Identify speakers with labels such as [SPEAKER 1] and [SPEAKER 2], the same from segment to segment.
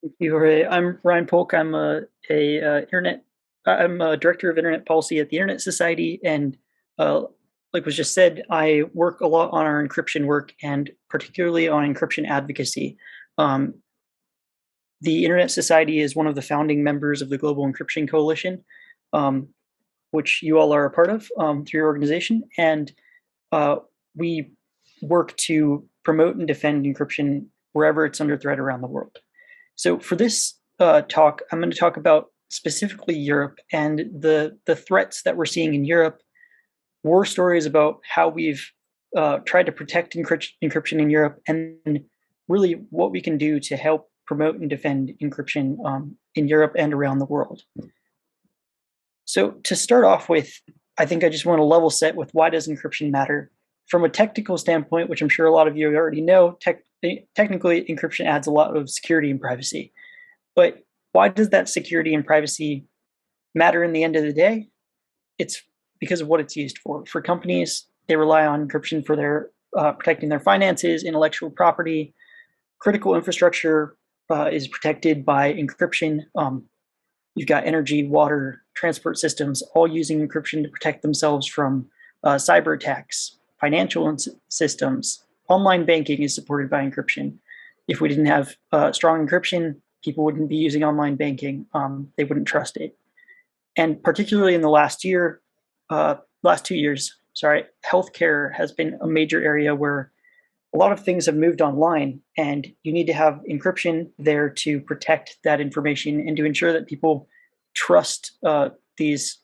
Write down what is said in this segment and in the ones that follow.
[SPEAKER 1] I'm Ryan Polk. I'm a director of internet policy at the Internet Society, and uh, like was just said, I work a lot on our encryption work and particularly on encryption advocacy. Um, the Internet Society is one of the founding members of the Global Encryption Coalition, um, which you all are a part of through your organization, and uh, we work to promote and defend encryption wherever it's under threat around the world. So for this talk, I'm going to talk about specifically Europe and the threats that we're seeing in Europe, war stories about how we've tried to protect encryption in Europe, and really what we can do to help promote and defend encryption in Europe and around the world. So to start off with, I think I just want to level set with why does encryption matter? From a technical standpoint, which I'm sure a lot of you already know, technically encryption adds a lot of security and privacy. But why does that security and privacy matter in the end of the day? It's because of what it's used for. For companies, they rely on encryption for their protecting their finances, intellectual property, critical infrastructure is protected by encryption. You've got energy, water, transport systems all using encryption to protect themselves from cyber attacks. Financial systems, online banking is supported by encryption. If we didn't have strong encryption, people wouldn't be using online banking. They wouldn't trust it. And particularly in the last 2 years, healthcare has been a major area where a lot of things have moved online, and you need to have encryption there to protect that information and to ensure that people trust these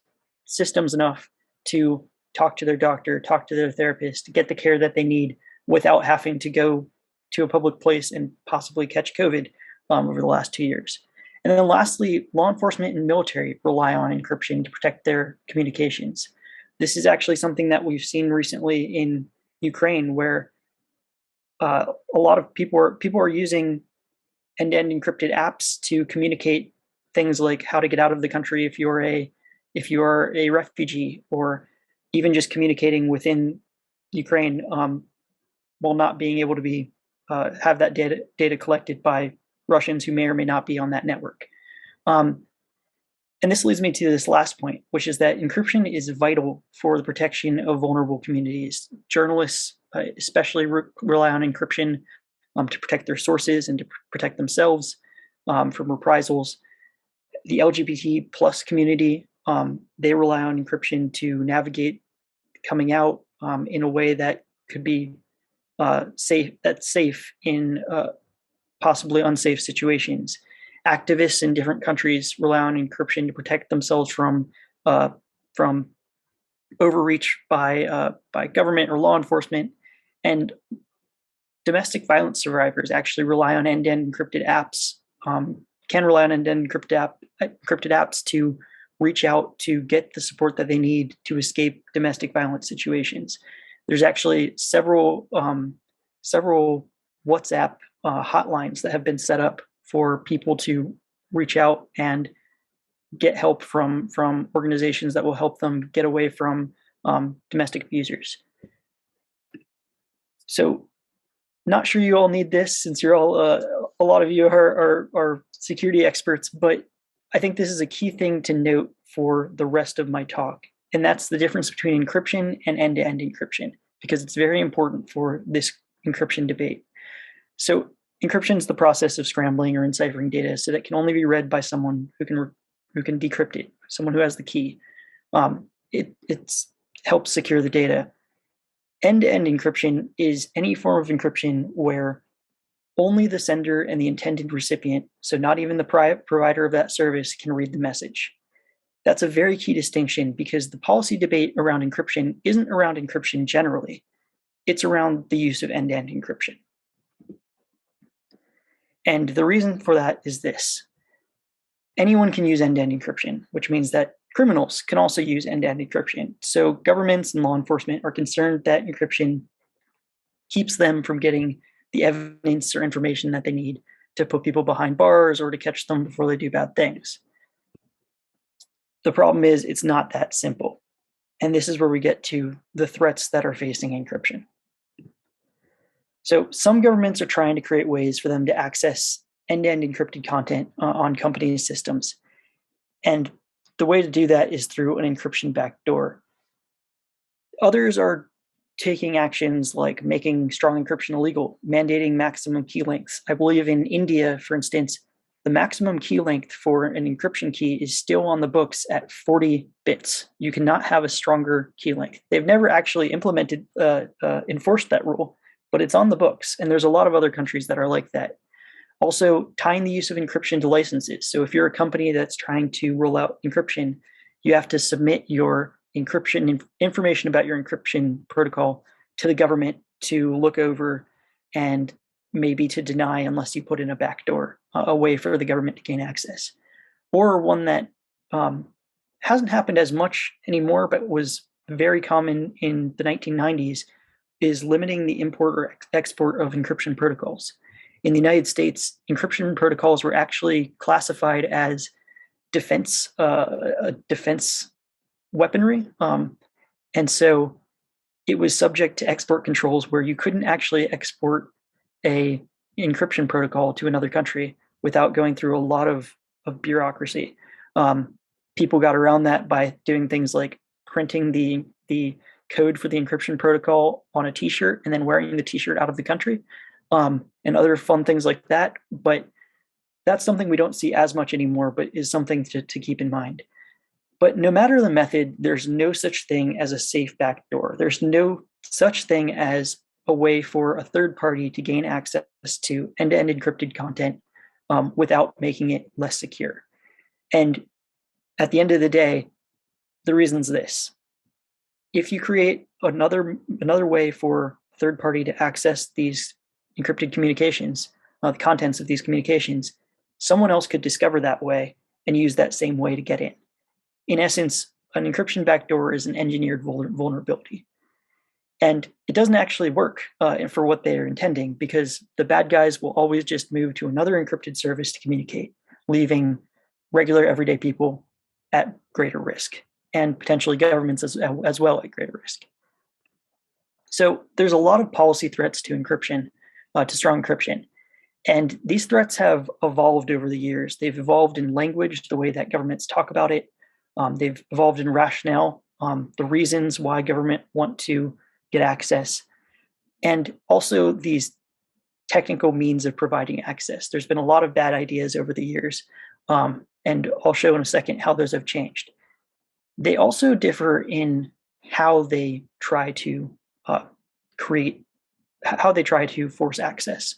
[SPEAKER 1] systems enough to talk to their doctor, talk to their therapist, to get the care that they need without having to go to a public place and possibly catch COVID over the last 2 years. And then lastly, law enforcement and military rely on encryption to protect their communications. This is actually something that we've seen recently in Ukraine, where a lot of people are using end-to-end encrypted apps to communicate things like how to get out of the country if you are a refugee, or even just communicating within Ukraine while not being able to be have that data collected by Russians who may or may not be on that network. And this leads me to this last point, which is that encryption is vital for the protection of vulnerable communities. Journalists especially rely on encryption to protect their sources and to protect themselves from reprisals. The LGBT plus community, they rely on encryption to navigate coming out in a way that could be safe in possibly unsafe situations. Activists in different countries rely on encryption to protect themselves from overreach by government or law enforcement. And domestic violence survivors actually rely on end-to-end encrypted apps. Can rely on end-to-end encrypted apps to reach out to get the support that they need to escape domestic violence situations. There's actually several WhatsApp hotlines that have been set up for people to reach out and get help from organizations that will help them get away from domestic abusers. So, not sure you all need this, since you're all a lot of you are security experts, but I think this is a key thing to note for the rest of my talk, and that's the difference between encryption and end-to-end encryption, because it's very important for this encryption debate. So encryption is the process of scrambling or enciphering data so that it can only be read by someone who can decrypt it, someone who has the key. It helps secure the data. End-to-end encryption is any form of encryption where only the sender and the intended recipient, so not even the provider of that service, can read the message. That's a very key distinction, because the policy debate around encryption isn't around encryption generally. It's around the use of end-to-end encryption. And the reason for that is this. Anyone can use end-to-end encryption, which means that criminals can also use end-to-end encryption. So governments and law enforcement are concerned that encryption keeps them from getting the evidence or information that they need to put people behind bars or to catch them before they do bad things. The problem is it's not that simple. And this is where we get to the threats that are facing encryption. So some governments are trying to create ways for them to access end-to-end encrypted content on companies' systems. And the way to do that is through an encryption backdoor. Others are taking actions like making strong encryption illegal, mandating maximum key lengths. I believe in India, for instance, the maximum key length for an encryption key is still on the books at 40 bits. You cannot have a stronger key length. They've never actually enforced that rule, but it's on the books. And there's a lot of other countries that are like that. Also, tying the use of encryption to licenses. So if you're a company that's trying to roll out encryption, you have to submit your encryption information about your encryption protocol to the government to look over and maybe to deny unless you put in a backdoor, a way for the government to gain access. Or one that hasn't happened as much anymore, but was very common in the 1990s, is limiting the import or export of encryption protocols. In the United States, encryption protocols were actually classified as defense weaponry. And so it was subject to export controls where you couldn't actually export a encryption protocol to another country without going through a lot of bureaucracy. People got around that by doing things like printing the code for the encryption protocol on a t-shirt and then wearing the t-shirt out of the country, and other fun things like that. But that's something we don't see as much anymore, but is something to keep in mind. But no matter the method, there's no such thing as a safe backdoor. There's no such thing as a way for a third party to gain access to end-to-end encrypted content without making it less secure. And at the end of the day, the reason's this. If you create another way for a third party to access these encrypted communications, the contents of these communications, someone else could discover that way and use that same way to get in. In essence, an encryption backdoor is an engineered vulnerability. And it doesn't actually work for what they're intending, because the bad guys will always just move to another encrypted service to communicate, leaving regular everyday people at greater risk, and potentially governments as well at greater risk. So there's a lot of policy threats to encryption, to strong encryption. And these threats have evolved over the years. They've evolved in language, the way that governments talk about it. They've evolved in rationale, the reasons why government want to get access, and also these technical means of providing access. There's been a lot of bad ideas over the years, and I'll show in a second how those have changed. They also differ in how they try to force access.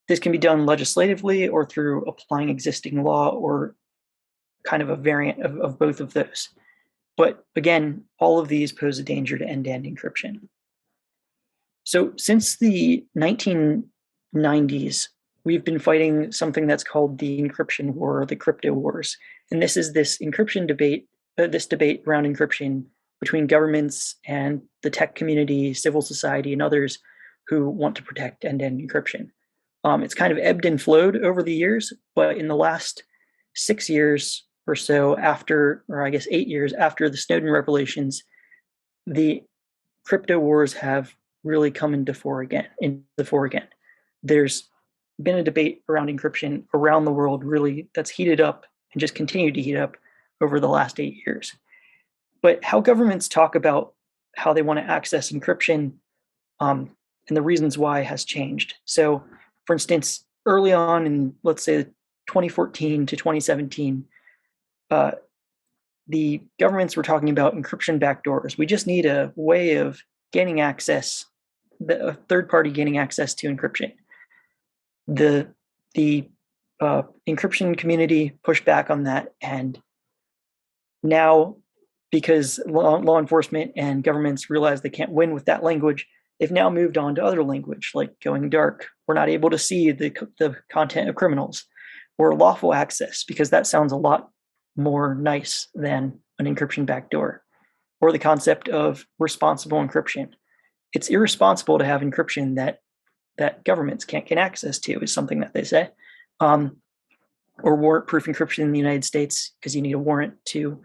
[SPEAKER 1] This can be done legislatively or through applying existing law, or kind of a variant of both of those. But again, all of these pose a danger to end-to-end encryption. So since the 1990s, we've been fighting something that's called the Encryption War, or the crypto wars. And this is this encryption debate, this debate around encryption between governments and the tech community, civil society, and others who want to protect end-to-end encryption. It's kind of ebbed and flowed over the years, but in the last 6 years or so after, or I guess 8 years after the Snowden revelations, the crypto wars have really come into the fore again. There's been a debate around encryption around the world, really, that's heated up and just continued to heat up over the last 8 years. But how governments talk about how they want to access encryption and the reasons why has changed. So, for instance, early on in, let's say, 2014 to 2017, the governments were talking about encryption backdoors. We just need a way of gaining access, a third party gaining access to encryption. The encryption community pushed back on that, and now, because law enforcement and governments realize they can't win with that language, they've now moved on to other language, like going dark. We're not able to see the content of criminals, or lawful access, because that sounds a lot more nice than an encryption backdoor, or the concept of responsible encryption. It's irresponsible to have encryption that governments can't get access to, is something that they say. Or warrant-proof encryption in the United States, because you need a warrant to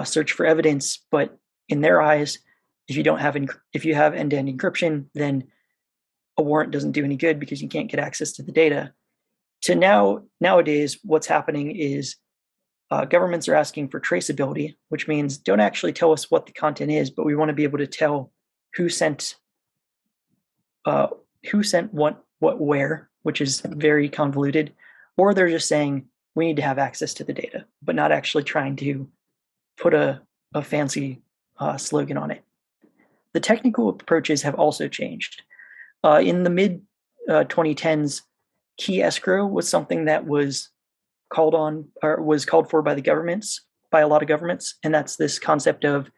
[SPEAKER 1] search for evidence. But in their eyes, if you have end-to-end encryption, then a warrant doesn't do any good because you can't get access to the data, to nowadays, what's happening is governments are asking for traceability, which means don't actually tell us what the content is, but we want to be able to tell who sent what, where, which is very convoluted. Or they're just saying we need to have access to the data, but not actually trying to put a fancy slogan on it. The technical approaches have also changed. In the mid 2010s, key escrow was something that was called for by a lot of governments, and that's this concept of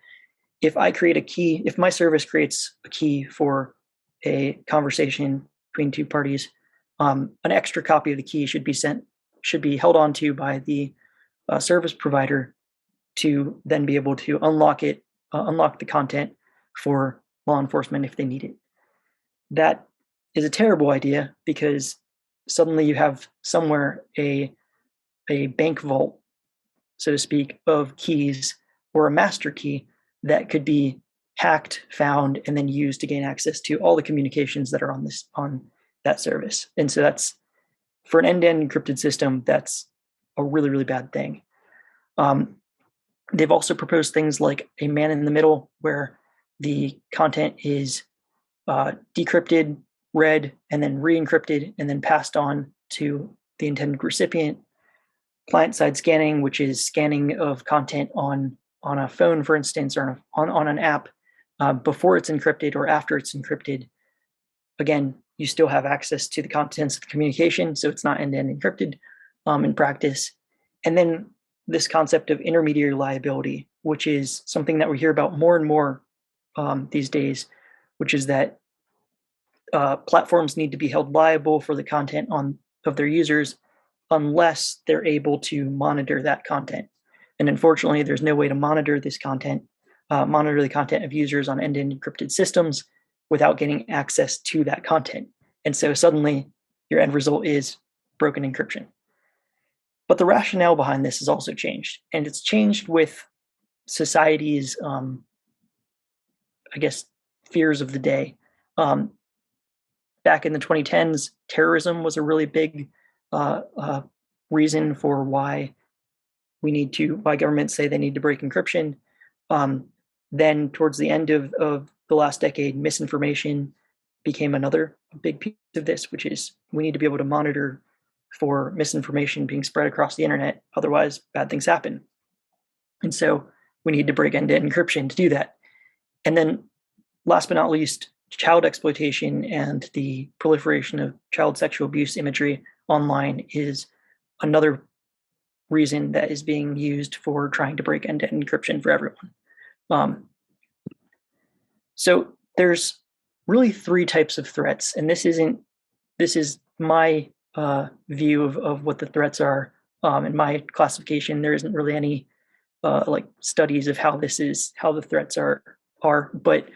[SPEAKER 1] if my service creates a key for a conversation between two parties, an extra copy of the key should be held onto by the service provider to then be able to unlock the content for law enforcement if they need it. That is a terrible idea because suddenly you have somewhere a bank vault, so to speak, of keys or a master key that could be hacked, found, and then used to gain access to all the communications that are on that service. And so that's, for an end-to-end encrypted system, that's a really, really bad thing. They've also proposed things like a man in the middle where the content is decrypted, read, and then re-encrypted, and then passed on to the intended recipient. Client-side scanning, which is scanning of content on a phone, for instance, or on an app before it's encrypted or after it's encrypted. Again, you still have access to the contents of the communication, so it's not end-to-end encrypted in practice. And then this concept of intermediary liability, which is something that we hear about more and more these days, which is that platforms need to be held liable for the content of their users unless they're able to monitor that content. And unfortunately, there's no way to monitor the content of users on end-to-end encrypted systems without getting access to that content. And so suddenly your end result is broken encryption. But the rationale behind this has also changed, and it's changed with society's, fears of the day. Back in the 2010s, terrorism was a really big reason for why governments say they need to break encryption. Then towards the end of the last decade, misinformation became another big piece of this, which is we need to be able to monitor for misinformation being spread across the internet. Otherwise, bad things happen. And so we need to break end-to-end encryption to do that. And then last but not least, child exploitation and the proliferation of child sexual abuse imagery online is another reason that is being used for trying to break end-to-end encryption for everyone. So there's really three types of threats, and this is my view of what the threats are. In my classification, there isn't really any studies of how the threats are, but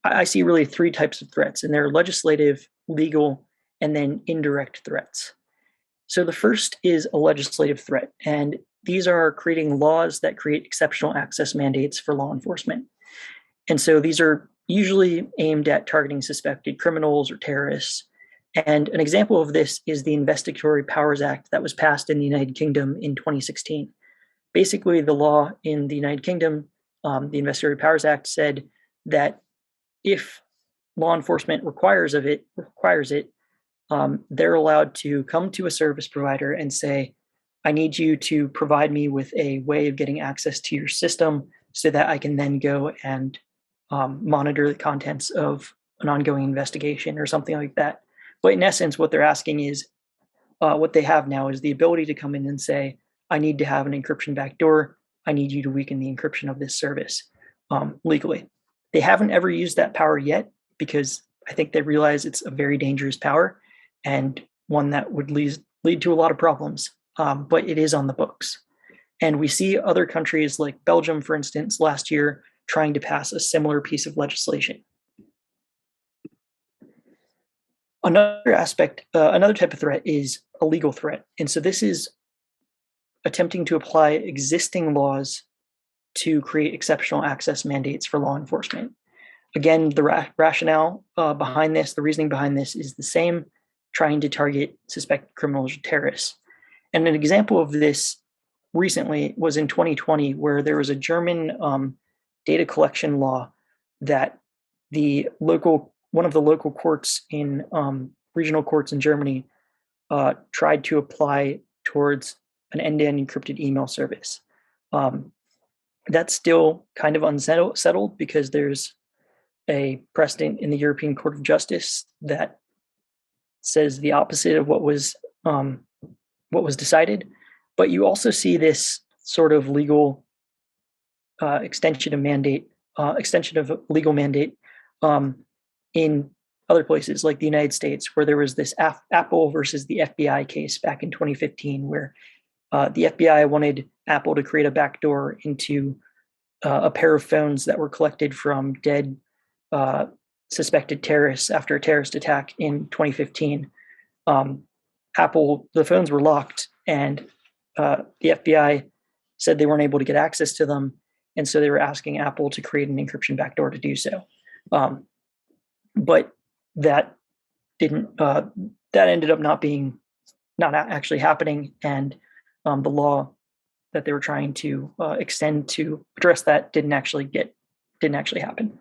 [SPEAKER 1] I see really three types of threats, and they're legislative, legal, and then indirect threats. So the first is a legislative threat, and these are creating laws that create exceptional access mandates for law enforcement. And so these are usually aimed at targeting suspected criminals or terrorists. And an example of this is the Investigatory Powers Act that was passed in the United Kingdom in 2016. Basically, the law in the United Kingdom, the Investigatory Powers Act, said that if law enforcement requires it, they're allowed to come to a service provider and say, I need you to provide me with a way of getting access to your system so that I can then go and monitor the contents of an ongoing investigation or something like that. But in essence, what they're asking is, what they have now is the ability to come in and say, I need to have an encryption backdoor. I need you to weaken the encryption of this service legally. They haven't ever used that power yet because I think they realize it's a very dangerous power and one that would lead to a lot of problems, but it is on the books. And we see other countries like Belgium, for instance, last year trying to pass a similar piece of legislation. Another type of threat is a legal threat. And so this is attempting to apply existing laws to create exceptional access mandates for law enforcement. Again, the rationale behind this, the reasoning behind this is the same, trying to target suspected criminals or terrorists. And an example of this recently was in 2020, where there was a German data collection law that one of the local courts in regional courts in Germany tried to apply towards an end-to-end encrypted email service. That's still kind of unsettled because there's a precedent in the European Court of Justice that says the opposite of what was decided. But you also see this sort of legal extension of legal mandate in other places like the United States, where there was this Apple versus the FBI case back in 2015, where the FBI wanted Apple to create a backdoor into a pair of phones that were collected from dead suspected terrorists after a terrorist attack in 2015. The phones were locked, and the FBI said they weren't able to get access to them, and so they were asking Apple to create an encryption backdoor to do so. But that didn't. That ended up not actually happening, and the law that they were trying to extend to address that didn't actually happen.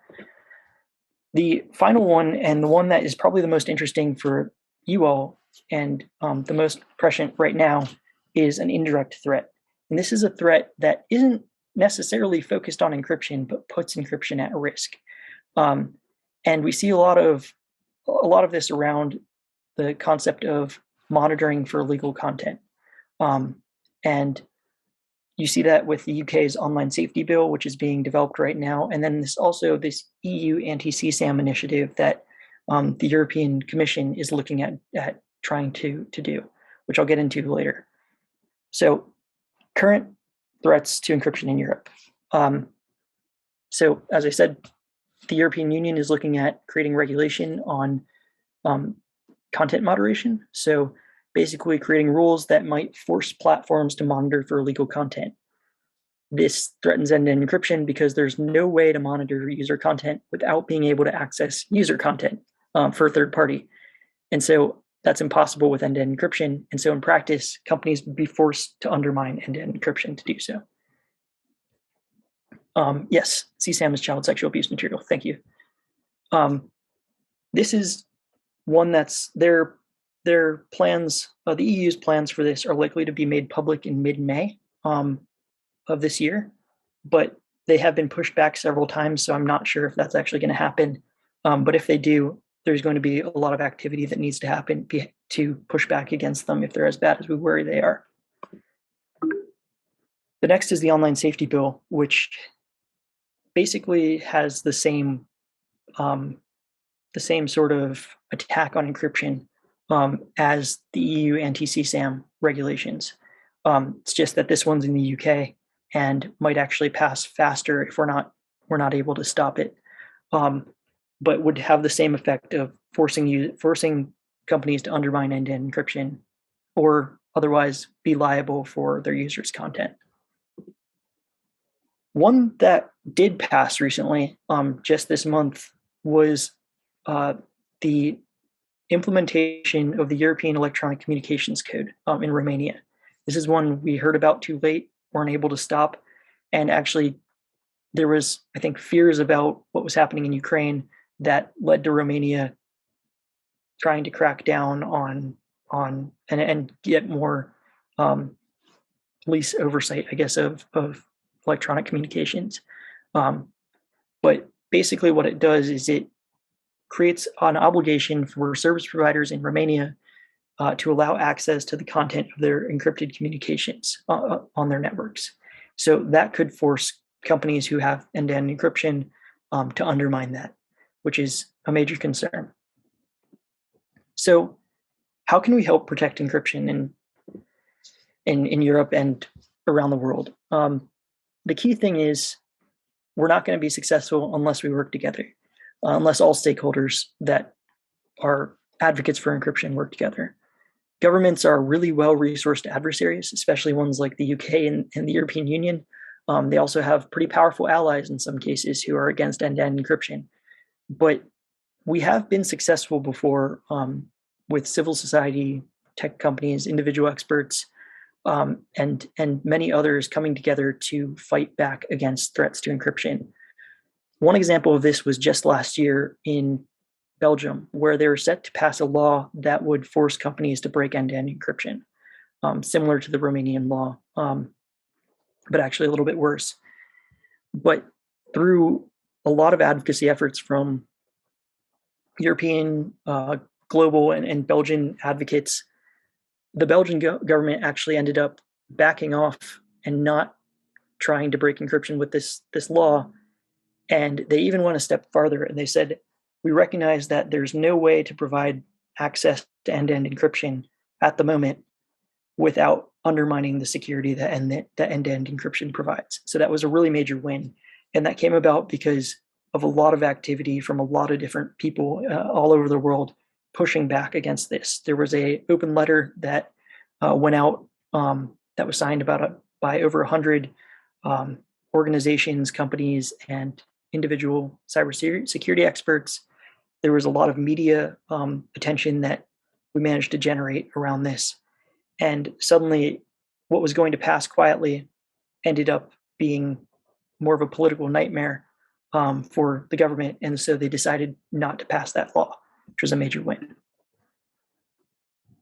[SPEAKER 1] The final one, and the one that is probably the most interesting for you all and the most prescient right now, is an indirect threat. And this is a threat that isn't necessarily focused on encryption, but puts encryption at risk. And we see a lot of this around the concept of monitoring for illegal content. And you see that with the UK's online safety bill, which is being developed right now. And then this EU anti-CSAM initiative that the European Commission is looking at trying to do, which I'll get into later. So current threats to encryption in Europe. So as I said, the European Union is looking at creating regulation on content moderation. So basically creating rules that might force platforms to monitor for illegal content. This threatens end-to-end encryption because there's no way to monitor user content without being able to access user content for a third party. And so that's impossible with end-to-end encryption. And so in practice, companies would be forced to undermine end-to-end encryption to do so. Yes, CSAM is child sexual abuse material. Thank you. This is one that's their plans, the EU's plans for this are likely to be made public in mid-May of this year, but they have been pushed back several times, so I'm not sure if that's actually going to happen. But if they do, there's going to be a lot of activity that needs to happen to push back against them if they're as bad as we worry they are. The next is the online safety bill, which basically has the same sort of attack on encryption as the EU anti-CSAM regulations. It's just that this one's in the UK and might actually pass faster if we're not able to stop it, but would have the same effect of forcing companies to undermine end-to-end encryption or otherwise be liable for their users' content. One that did pass recently, just this month, was the implementation of the European Electronic Communications Code in Romania. This is one we heard about too late, weren't able to stop, and actually there was, I think, fears about what was happening in Ukraine that led to Romania trying to crack down on and get more police oversight, I guess, of electronic communications. But basically what it does is it creates an obligation for service providers in Romania to allow access to the content of their encrypted communications on their networks. So that could force companies who have end-to-end encryption to undermine that, which is a major concern. So how can we help protect encryption in Europe and around the world? The key thing is we're not going to be successful unless we work together, unless all stakeholders that are advocates for encryption work together. Governments are really well-resourced adversaries, especially ones like the UK and the European Union. They also have pretty powerful allies in some cases who are against end-to-end encryption. But we have been successful before with civil society, tech companies, individual experts, and many others coming together to fight back against threats to encryption. One example of this was just last year in Belgium, where they were set to pass a law that would force companies to break end-to-end encryption, similar to the Romanian law, but actually a little bit worse. But through a lot of advocacy efforts from European, global, and Belgian advocates, the Belgian government actually ended up backing off and not trying to break encryption with this law. And they even went a step farther, and they said, we recognize that there's no way to provide access to end-to-end encryption at the moment without undermining the security that end-to-end encryption provides. So that was a really major win. And that came about because of a lot of activity from a lot of different people all over the world pushing back against this. There was an open letter that went out that was signed by over 100 organizations, companies, and individual cybersecurity experts. There was a lot of media attention that we managed to generate around this. And suddenly, what was going to pass quietly ended up being more of a political nightmare for the government. And so they decided not to pass that law, which was a major win.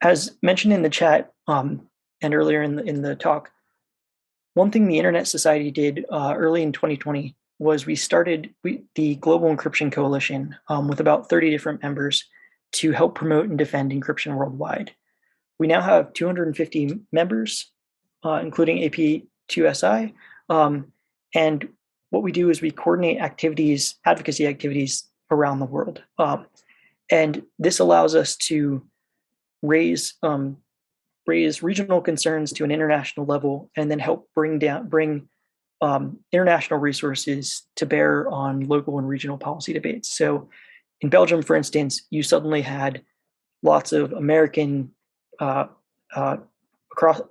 [SPEAKER 1] As mentioned in the chat and earlier in the talk, one thing the Internet Society did early in 2020 was we started the Global Encryption Coalition with about 30 different members to help promote and defend encryption worldwide. We now have 250 members, including AP2SI. And what we do is we coordinate activities, advocacy activities around the world. And this allows us to raise regional concerns to an international level, and then help bring international resources to bear on local and regional policy debates. So in Belgium, for instance, you suddenly had lots of American, across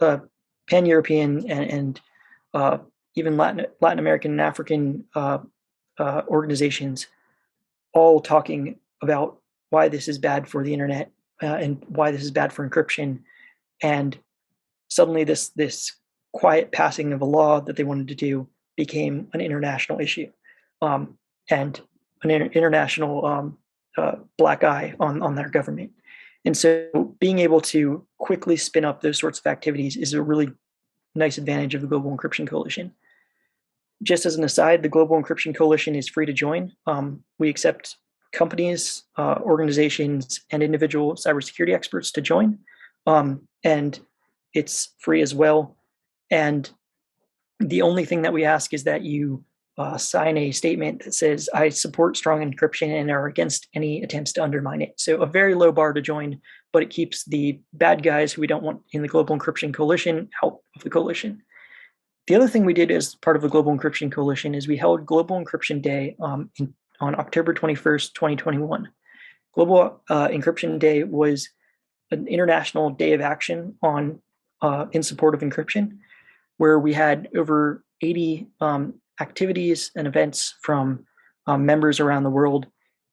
[SPEAKER 1] pan-European and even Latin American and African organizations all talking about why this is bad for the internet and why this is bad for encryption. And suddenly this quiet passing of a law that they wanted to do became an international issue and an international black eye on their government. And so being able to quickly spin up those sorts of activities is a really nice advantage of the Global Encryption Coalition. Just as an aside, the Global Encryption Coalition is free to join. We accept companies, organizations, and individual cybersecurity experts to join. And it's free as well. And the only thing that we ask is that you sign a statement that says, I support strong encryption and are against any attempts to undermine it. So a very low bar to join, but it keeps the bad guys who we don't want in the Global Encryption Coalition out of the coalition. The other thing we did as part of the Global Encryption Coalition is we held Global Encryption Day on October 21st, 2021. Global Encryption Day was an international day of action in support of encryption, where we had over 80 activities and events from members around the world,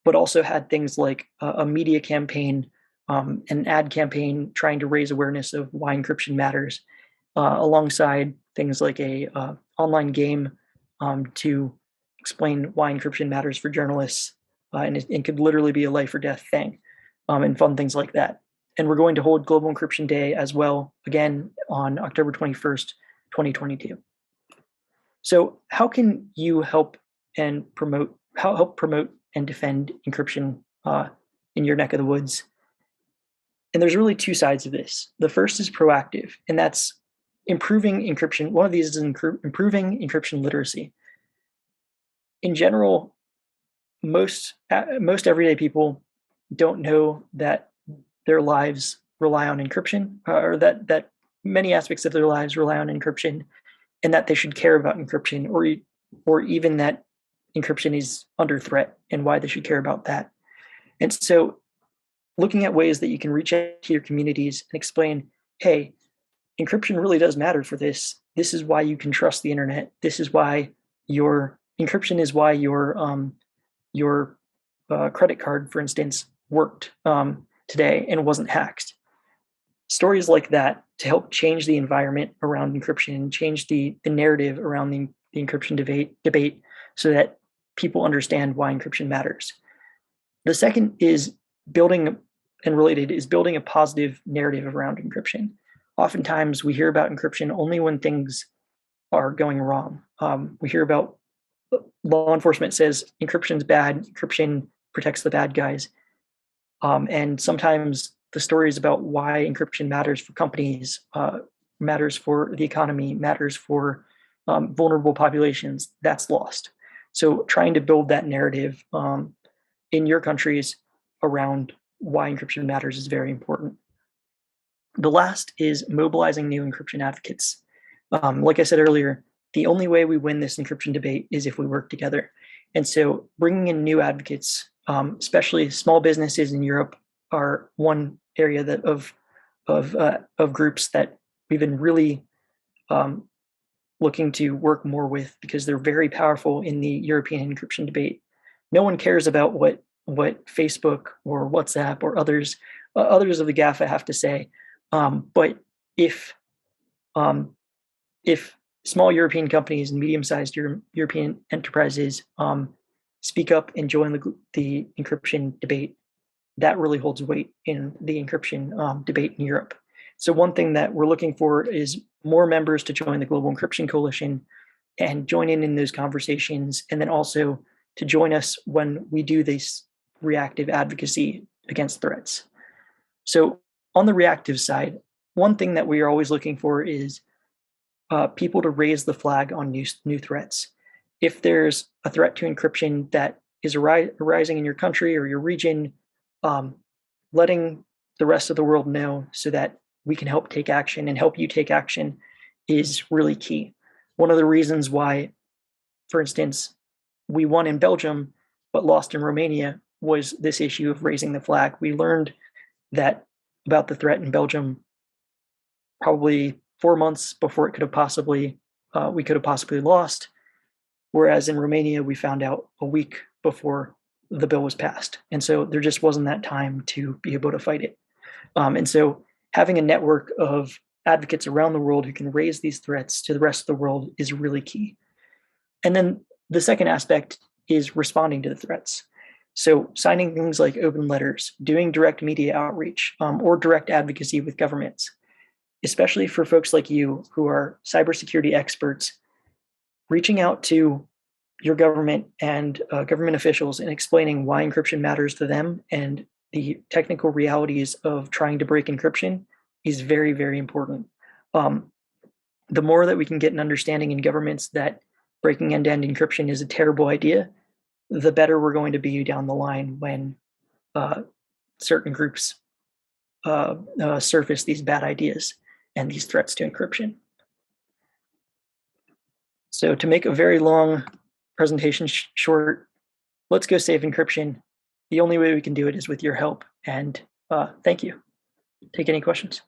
[SPEAKER 1] but also had things like a media campaign, an ad campaign trying to raise awareness of why encryption matters, alongside things like a online game to explain why encryption matters for journalists, and it could literally be a life or death thing, and fun things like that. And we're going to hold Global Encryption Day as well, again, on October 21st, 2022. So how can you help promote and defend encryption in your neck of the woods? And there's really two sides of this. The first is proactive, and that's improving encryption. One of these is improving encryption literacy. In general, most everyday people don't know that their lives rely on encryption, or that many aspects of their lives rely on encryption, and that they should care about encryption, or even that encryption is under threat and why they should care about that. And so looking at ways that you can reach out to your communities and explain, hey, encryption really does matter for this. This is why you can trust the internet. This is why your encryption is why your credit card, for instance, worked today and wasn't hacked. Stories like that to help change the environment around encryption and change the narrative around the encryption debate so that people understand why encryption matters. The second is building a positive narrative around encryption. Oftentimes we hear about encryption only when things are going wrong. We hear about law enforcement says encryption's bad, encryption protects the bad guys. And sometimes the stories about why encryption matters for companies, matters for the economy, matters for vulnerable populations, that's lost. So trying to build that narrative in your countries around why encryption matters is very important. The last is mobilizing new encryption advocates. Like I said earlier, the only way we win this encryption debate is if we work together. And so bringing in new advocates, especially small businesses in Europe, are one area that of groups that we've been really looking to work more with because they're very powerful in the European encryption debate. No one cares about what Facebook or WhatsApp or others of the GAFA have to say, but if small European companies and medium-sized European enterprises speak up and join the encryption debate, that really holds weight in the encryption debate in Europe. So one thing that we're looking for is more members to join the Global Encryption Coalition and join in those conversations, and then also to join us when we do this reactive advocacy against threats. So on the reactive side, one thing that we are always looking for is people to raise the flag on new threats. If there's a threat to encryption that is arising in your country or your region, letting the rest of the world know so that we can help take action and help you take action is really key. One of the reasons why, for instance, we won in Belgium but lost in Romania was this issue of raising the flag. We learned that about the threat in Belgium probably 4 months before we could have possibly lost, whereas in Romania we found out a week before the bill was passed. And so there just wasn't that time to be able to fight it. And so having a network of advocates around the world who can raise these threats to the rest of the world is really key. And then the second aspect is responding to the threats. So signing things like open letters, doing direct media outreach, or direct advocacy with governments, especially for folks like you who are cybersecurity experts, reaching out to your government and government officials and explaining why encryption matters to them and the technical realities of trying to break encryption is very, very important. The more that we can get an understanding in governments that breaking end-to-end encryption is a terrible idea, the better we're going to be down the line when certain groups surface these bad ideas and these threats to encryption. So to make a very long presentation short, let's go save encryption. The only way we can do it is with your help. And thank you. Take any questions.